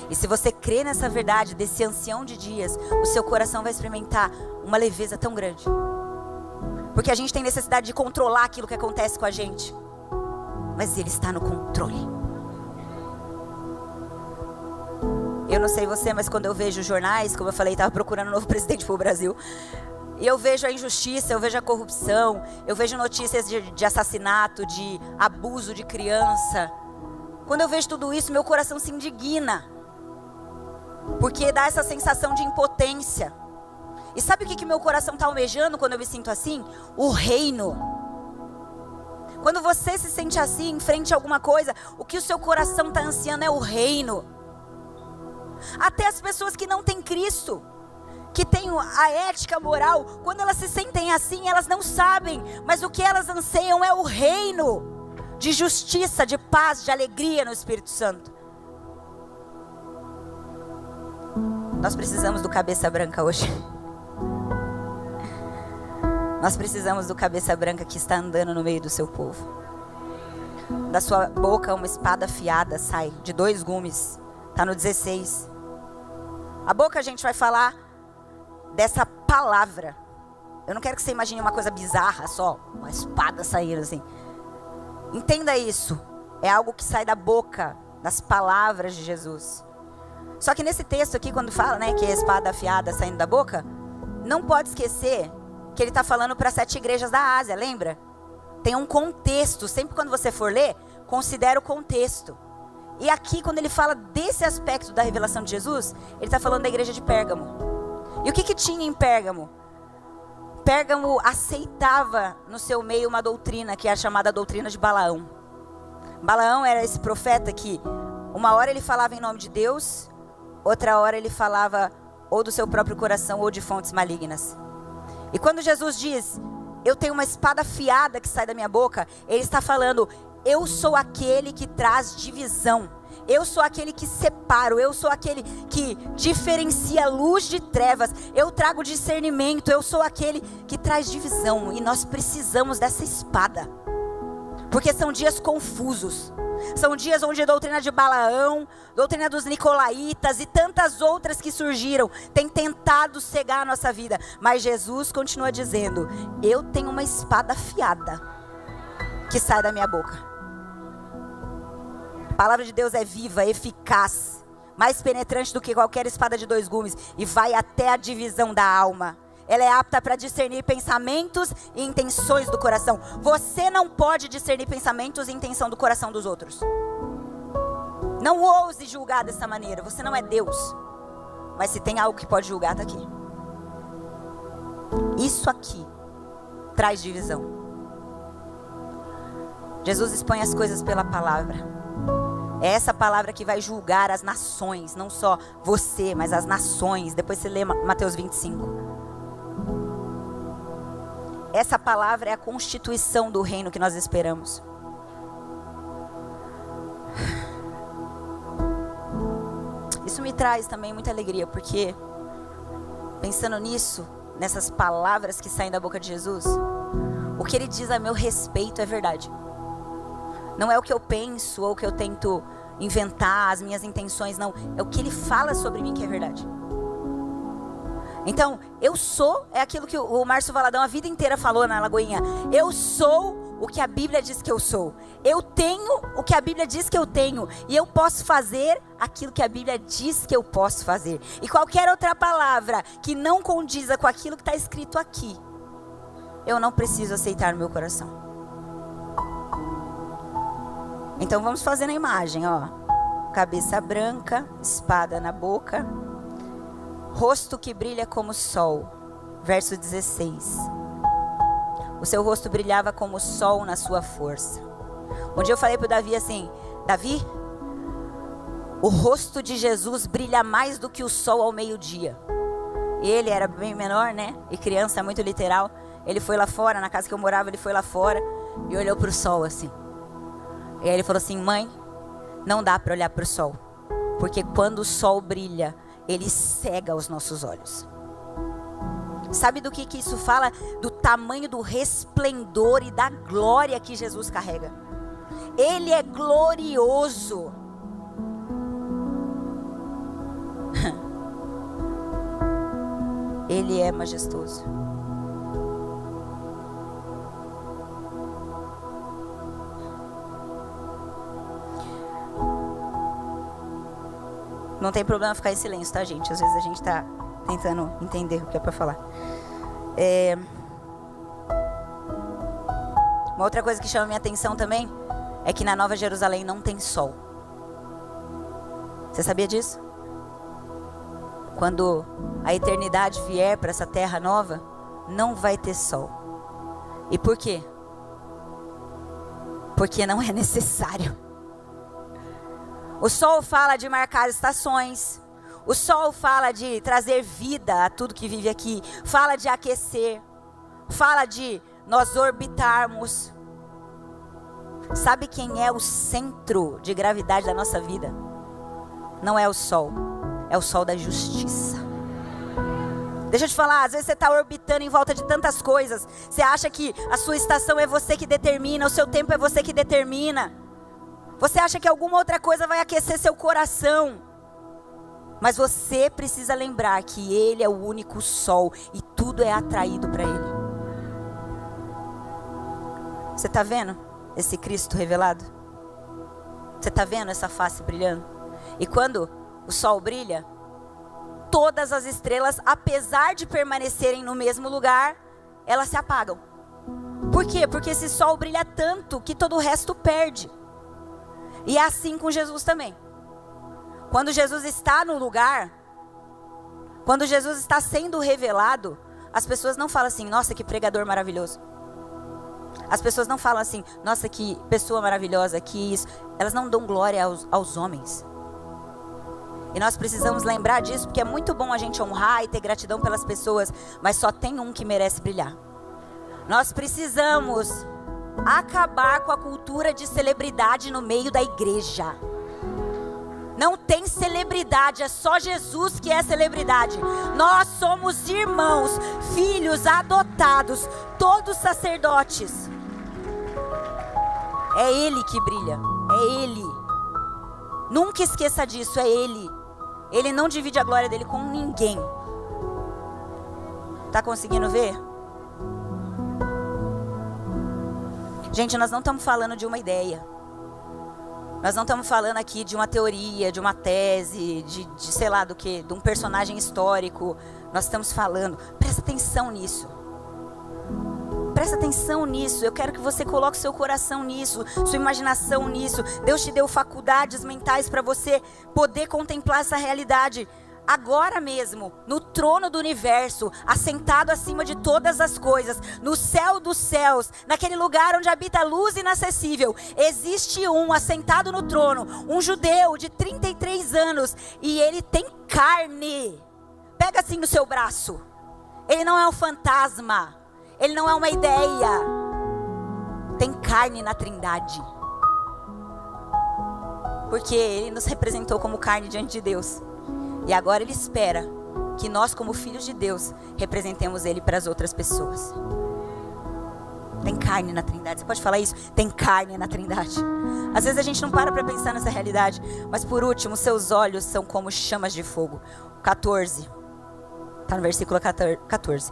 E se você crê nessa verdade desse ancião de dias, o seu coração vai experimentar uma leveza tão grande. Porque a gente tem necessidade de controlar aquilo que acontece com a gente, mas ele está no controle. Eu não sei você, mas quando eu vejo jornais, como eu falei, estava procurando um novo presidente para o Brasil, e eu vejo a injustiça, eu vejo a corrupção, eu vejo notícias de assassinato, de abuso de criança. Quando eu vejo tudo isso, meu coração se indigna, porque dá essa sensação de impotência. E sabe o que meu coração está almejando quando eu me sinto assim? O reino. Quando você se sente assim, em frente a alguma coisa, o que o seu coração está ansiando é o reino. Até as pessoas que não têm Cristo, que têm a ética moral, quando elas se sentem assim, elas não sabem, mas o que elas anseiam é o reino de justiça, de paz, de alegria no Espírito Santo. Nós precisamos do cabeça branca hoje. Nós precisamos do cabeça branca que está andando no meio do seu povo. Da sua boca uma espada afiada sai, de 2 gumes. Está no 16. A boca a gente vai falar dessa palavra. Eu não quero que você imagine uma coisa bizarra só, uma espada saindo assim. Entenda isso. É algo que sai da boca, das palavras de Jesus. Só que nesse texto aqui, quando fala, né, que é a espada afiada saindo da boca, não pode esquecer que ele está falando para 7 igrejas da Ásia, lembra? Tem um contexto, sempre quando você for ler, considera o contexto. E aqui, quando ele fala desse aspecto da revelação de Jesus, ele está falando da igreja de Pérgamo. E o que tinha em Pérgamo? Pérgamo aceitava no seu meio uma doutrina que é a chamada doutrina de Balaão. Balaão era esse profeta que uma hora ele falava em nome de Deus, outra hora ele falava ou do seu próprio coração ou de fontes malignas. E quando Jesus diz, eu tenho uma espada afiada que sai da minha boca, ele está falando, eu sou aquele que traz divisão. Eu sou aquele que separo, eu sou aquele que diferencia luz de trevas, eu trago discernimento, eu sou aquele que traz divisão. E nós precisamos dessa espada, porque são dias confusos, são dias onde a doutrina de Balaão, doutrina dos Nicolaitas e tantas outras que surgiram, tem tentado cegar a nossa vida. Mas Jesus continua dizendo, eu tenho uma espada afiada que sai da minha boca. A palavra de Deus é viva, eficaz, mais penetrante do que qualquer espada de 2 gumes e vai até a divisão da alma. Ela é apta para discernir pensamentos e intenções do coração. Você não pode discernir pensamentos e intenção do coração dos outros. Não ouse julgar dessa maneira, você não é Deus. Mas se tem algo que pode julgar, está aqui. Isso aqui traz divisão. Jesus expõe as coisas pela palavra. É essa palavra que vai julgar as nações, não só você, mas as nações. Depois você lê Mateus 25. Essa palavra é a constituição do reino que nós esperamos. Isso me traz também muita alegria, porque pensando nisso, nessas palavras que saem da boca de Jesus, o que ele diz a meu respeito é verdade. Não é o que eu penso ou o que eu tento inventar, as minhas intenções, não. É o que ele fala sobre mim que é verdade. Então, eu sou, é aquilo que o Márcio Valadão a vida inteira falou na Lagoinha. Eu sou o que a Bíblia diz que eu sou. Eu tenho o que a Bíblia diz que eu tenho. E eu posso fazer aquilo que a Bíblia diz que eu posso fazer. E qualquer outra palavra que não condiza com aquilo que está escrito aqui, eu não preciso aceitar no meu coração. Então vamos fazer na imagem, ó. Cabeça branca, espada na boca, rosto que brilha como o sol. Verso 16. O seu rosto brilhava como o sol na sua força. Um dia eu falei para o Davi assim, Davi, o rosto de Jesus brilha mais do que o sol ao meio-dia. E ele era bem menor, né? E criança, muito literal. Ele foi lá fora, na casa que eu morava, ele foi lá fora e olhou para o sol assim. E aí ele falou assim, mãe, não dá para olhar para o sol, porque quando o sol brilha, ele cega os nossos olhos. Sabe do que isso fala? Do tamanho do resplendor e da glória que Jesus carrega. Ele é glorioso. Ele é majestoso. Não tem problema ficar em silêncio, tá, gente? Às vezes a gente tá tentando entender o que é para falar. Uma outra coisa que chama minha atenção também é que na Nova Jerusalém não tem sol. Você sabia disso? Quando a eternidade vier para essa terra nova, não vai ter sol. E por quê? Porque não é necessário. O sol fala de marcar estações. O sol fala de trazer vida a tudo que vive aqui. Fala de aquecer. Fala de nós orbitarmos. Sabe quem é o centro de gravidade da nossa vida? Não é o sol. É o sol da justiça. Deixa eu te falar, às vezes você está orbitando em volta de tantas coisas. Você acha que a sua estação é você que determina, o seu tempo é você que determina. Você acha que alguma outra coisa vai aquecer seu coração. Mas você precisa lembrar que Ele é o único sol e tudo é atraído para Ele. Você está vendo esse Cristo revelado? Você está vendo essa face brilhando? E quando o sol brilha, todas as estrelas, apesar de permanecerem no mesmo lugar, elas se apagam. Por quê? Porque esse sol brilha tanto que todo o resto perde. E é assim com Jesus também. Quando Jesus está no lugar, quando Jesus está sendo revelado, as pessoas não falam assim, nossa, que pregador maravilhoso. As pessoas não falam assim, nossa, que pessoa maravilhosa, que isso. Elas não dão glória aos homens. E nós precisamos lembrar disso, porque é muito bom a gente honrar e ter gratidão pelas pessoas, mas só tem um que merece brilhar. Nós precisamos acabar com a cultura de celebridade no meio da igreja. Não tem celebridade, é só Jesus que é celebridade. Nós somos irmãos, filhos adotados, todos sacerdotes. É Ele que brilha, é Ele. Nunca esqueça disso, é Ele. Ele não divide a glória dele com ninguém. Tá conseguindo ver? Gente, nós não estamos falando de uma ideia. Nós não estamos falando aqui de uma teoria, de uma tese, de sei lá do que, de um personagem histórico. Nós estamos falando, presta atenção nisso. Presta atenção nisso. Eu quero que você coloque seu coração nisso, sua imaginação nisso. Deus te deu faculdades mentais para você poder contemplar essa realidade. Agora mesmo, no trono do universo, assentado acima de todas as coisas, no céu dos céus, naquele lugar onde habita a luz inacessível, existe um assentado no trono, um judeu de 33 anos, e ele tem carne. Pega assim no seu braço. Ele não é um fantasma, ele não é uma ideia. Tem carne na Trindade. Porque ele nos representou como carne diante de Deus. E agora ele espera que nós, como filhos de Deus, representemos ele para as outras pessoas. Tem carne na Trindade. Você pode falar isso? Tem carne na Trindade. Às vezes a gente não para pensar nessa realidade. Mas por último, seus olhos são como chamas de fogo. 14. Está no versículo 14.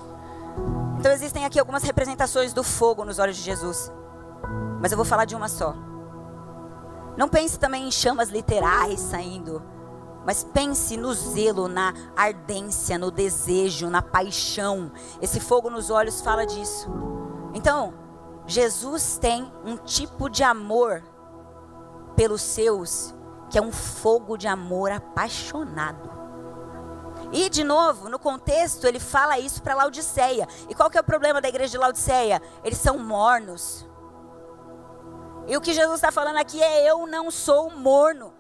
Então existem aqui algumas representações do fogo nos olhos de Jesus. Mas eu vou falar de uma só. Não pense também em chamas literais saindo. Mas pense no zelo, na ardência, no desejo, na paixão. Esse fogo nos olhos fala disso. Então, Jesus tem um tipo de amor pelos seus, que é um fogo de amor apaixonado. E, de novo, no contexto, ele fala isso para Laodiceia. E qual que é o problema da igreja de Laodiceia? Eles são mornos. E o que Jesus está falando aqui é: eu não sou morno.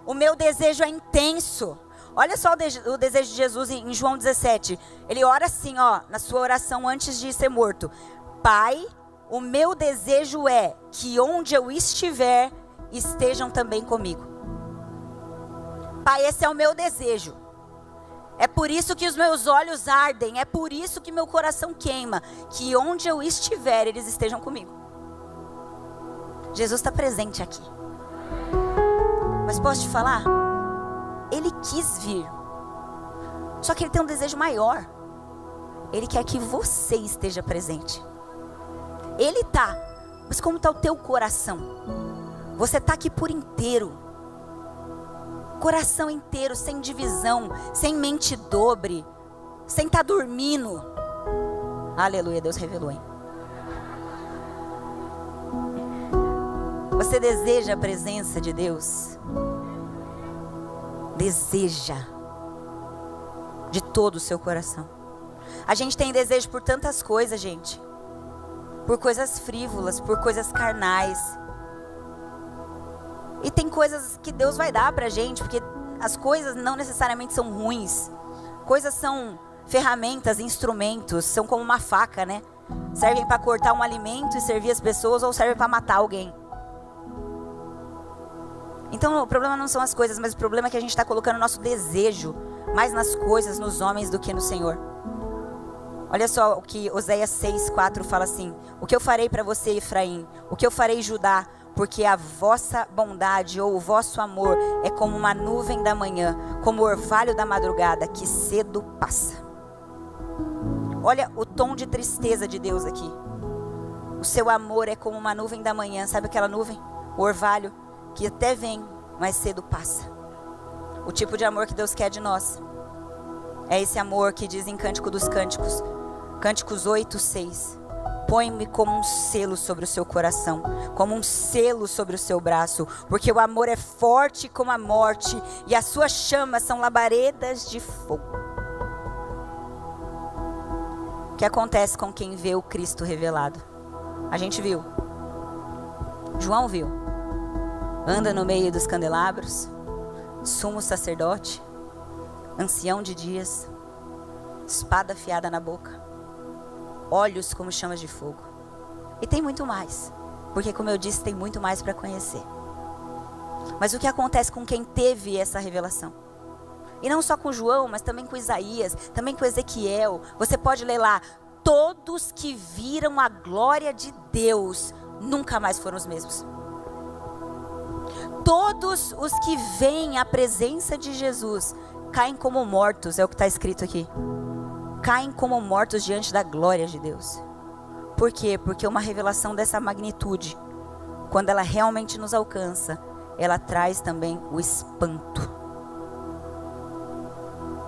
O meu desejo é intenso. Olha só o desejo de Jesus em João 17. Ele ora assim, ó, na sua oração antes de ser morto. Pai, o meu desejo é que onde eu estiver, estejam também comigo. Pai, esse é o meu desejo. É por isso que os meus olhos ardem. É por isso que meu coração queima. Que onde eu estiver, eles estejam comigo. Jesus está presente aqui. Mas posso te falar? Ele quis vir. Só que ele tem um desejo maior. Ele quer que você esteja presente. Ele tá. Mas como está o teu coração? Você está aqui por inteiro. Coração inteiro, sem divisão, sem mente dobre, sem estar dormindo. Aleluia, Deus revelou, hein? Você deseja a presença de Deus? Deseja de todo o seu coração. A gente tem desejo por tantas coisas, gente. Por coisas frívolas, por coisas carnais. E tem coisas que Deus vai dar pra gente, porque as coisas não necessariamente são ruins. Coisas são ferramentas, instrumentos, são como uma faca, né? Servem para cortar um alimento e servir as pessoas, ou servem para matar alguém. Então o problema não são as coisas, mas o problema é que a gente está colocando o nosso desejo mais nas coisas, nos homens, do que no Senhor. Olha só o que Oséias 6:4 fala assim: o que eu farei para você, Efraim? O que eu farei, Judá? Porque a vossa bondade ou o vosso amor é como uma nuvem da manhã, como o orvalho da madrugada, que cedo passa. Olha o tom de tristeza de Deus aqui. O seu amor é como uma nuvem da manhã. Sabe aquela nuvem? O orvalho que até vem, mas cedo passa. O tipo de amor que Deus quer de nós é esse amor que diz em Cântico dos Cânticos, Cânticos 8:6. Põe-me como um selo sobre o seu coração, como um selo sobre o seu braço, porque o amor é forte como a morte e as suas chamas são labaredas de fogo. O que acontece com quem vê o Cristo revelado? A gente viu. João viu. Anda no meio dos candelabros, sumo sacerdote, ancião de dias, espada afiada na boca, olhos como chamas de fogo. E tem muito mais, porque como eu disse, tem muito mais para conhecer. Mas o que acontece com quem teve essa revelação? E não só com João, mas também com Isaías, também com Ezequiel. Você pode ler lá: todos que viram a glória de Deus nunca mais foram os mesmos. Todos os que veem a presença de Jesus caem como mortos, é o que está escrito aqui. Caem como mortos diante da glória de Deus. Por quê? Porque uma revelação dessa magnitude, quando ela realmente nos alcança, ela traz também o espanto.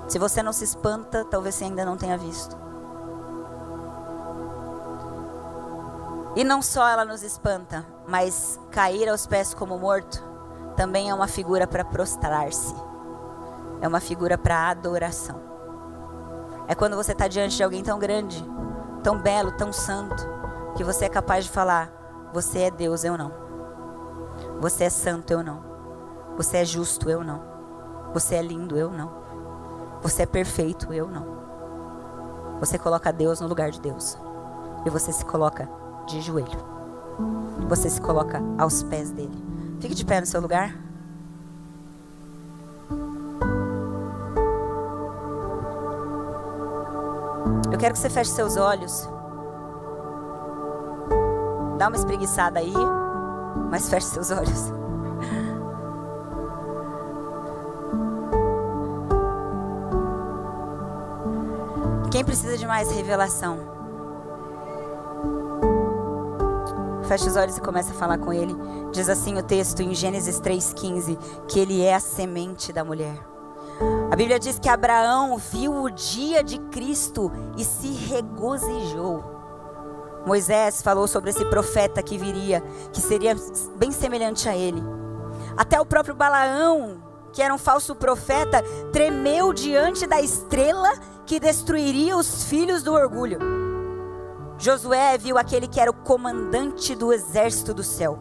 Se você não se espanta, talvez você ainda não tenha visto. E não só ela nos espanta, mas cair aos pés como morto também é uma figura para prostrar-se. É uma figura para adoração. É quando você está diante de alguém tão grande, tão belo, tão santo, que você é capaz de falar: você é Deus, eu não. Você é santo, eu não. Você é justo, eu não. Você é lindo, eu não. Você é perfeito, eu não. Você coloca Deus no lugar de Deus. E você se coloca de joelho. Você se coloca aos pés dele. Fique de pé no seu lugar. Eu quero que você feche seus olhos. Dá uma espreguiçada aí, mas feche seus olhos. Quem precisa de mais revelação? Feche os olhos e comece a falar com ele. Diz assim o texto em Gênesis 3:15, que ele é a semente da mulher. A Bíblia diz que Abraão viu o dia de Cristo e se regozijou. Moisés falou sobre esse profeta que viria, que seria bem semelhante a ele. Até o próprio Balaão, que era um falso profeta, tremeu diante da estrela que destruiria os filhos do orgulho. Josué viu aquele que era o comandante do exército do céu.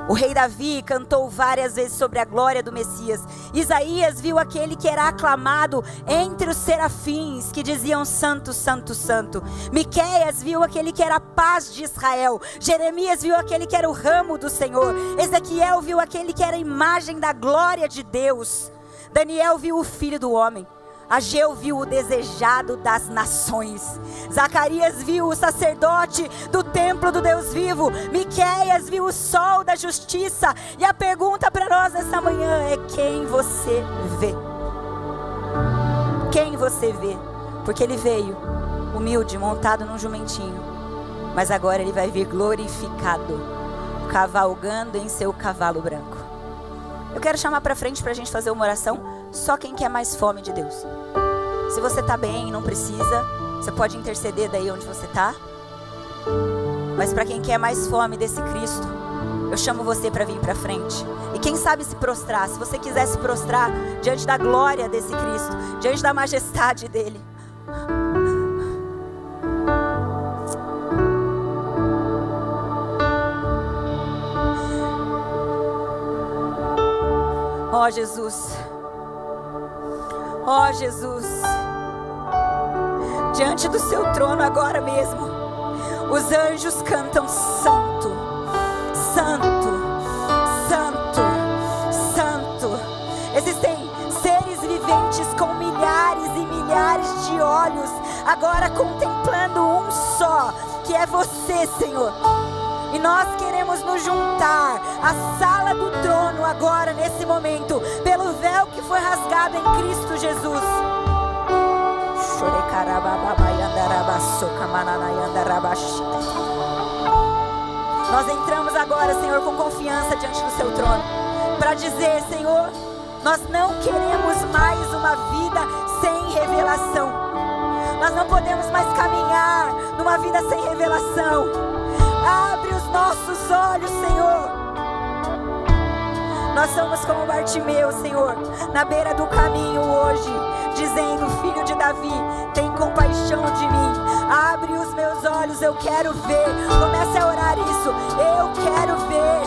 O rei Davi cantou várias vezes sobre a glória do Messias. Isaías viu aquele que era aclamado entre os serafins, que diziam: santo, santo, santo. Miqueias viu aquele que era a paz de Israel. Jeremias viu aquele que era o ramo do Senhor. Ezequiel viu aquele que era a imagem da glória de Deus. Daniel viu o Filho do Homem. Ageu viu o desejado das nações. Zacarias viu o sacerdote do templo do Deus vivo. Miqueias viu o sol da justiça. E a pergunta para nós essa manhã é: quem você vê? Quem você vê? Porque ele veio humilde, montado num jumentinho, mas agora ele vai vir glorificado, cavalgando em seu cavalo branco. Eu quero chamar para frente para a gente fazer uma oração. Só quem quer mais fome de Deus. Se você está bem e não precisa, você pode interceder daí onde você está. Mas para quem quer mais fome desse Cristo, eu chamo você para vir para frente. E quem sabe se prostrar. Se você quiser se prostrar diante da glória desse Cristo, diante da majestade dele. Ó Jesus. Ó Jesus, diante do seu trono agora mesmo, os anjos cantam: santo, santo, santo, santo. Existem seres viventes com milhares e milhares de olhos, agora contemplando um só, que é você, Senhor. E nós queremos nos juntar à sala do trono agora, nesse momento, pelo véu que foi rasgado em Cristo Jesus. Nós entramos agora, Senhor, com confiança diante do seu trono, para dizer: Senhor, Nós não queremos mais uma vida sem revelação. Nós não podemos mais caminhar numa vida sem revelação. Abre os nossos olhos, Senhor. Nós somos como Bartimeu, Senhor, na beira do caminho hoje, dizendo: Filho de Davi, tem compaixão de mim. Abre os meus olhos, eu quero ver. Comece a orar isso. Eu quero ver,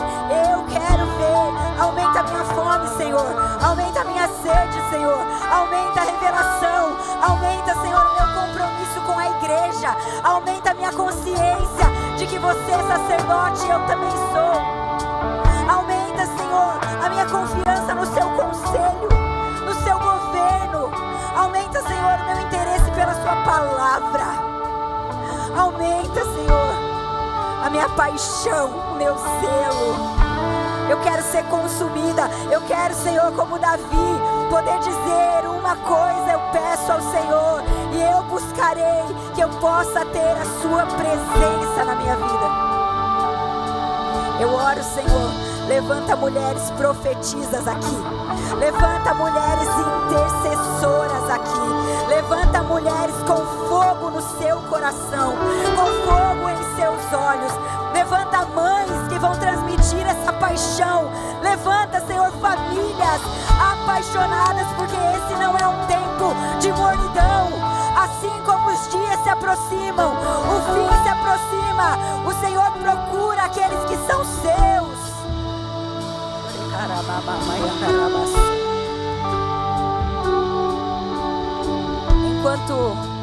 eu quero ver. Aumenta a minha fome, Senhor. Aumenta a minha sede, Senhor. Aumenta a revelação. Aumenta, Senhor, o meu compromisso com a igreja. Aumenta a minha consciência de que você é sacerdote e eu também sou. Aumenta, Senhor, a minha confiança no seu conselho, no seu governo. Aumenta, Senhor, o meu interesse pela sua palavra. Aumenta, Senhor, a minha paixão, o meu zelo. Eu quero ser consumida. Eu quero, Senhor, como Davi, poder dizer uma coisa eu peço ao Senhor, e eu buscarei que eu possa ter a sua presença na minha vida. Eu oro, Senhor, levanta mulheres profetisas aqui. Levanta mulheres intercessoras aqui. Levanta mulheres com fogo no seu coração, com fogo em seus olhos. Levanta mães que vão transmitir essa paixão. Levanta, Senhor, famílias apaixonadas, porque esse não é um tempo de mornidão. Assim como os dias se aproximam, o fim se aproxima, o Senhor procura aqueles que são seus. Enquanto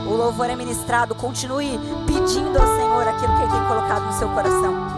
o louvor é ministrado, continue pedindo ao Senhor aquilo que Ele tem colocado no seu coração.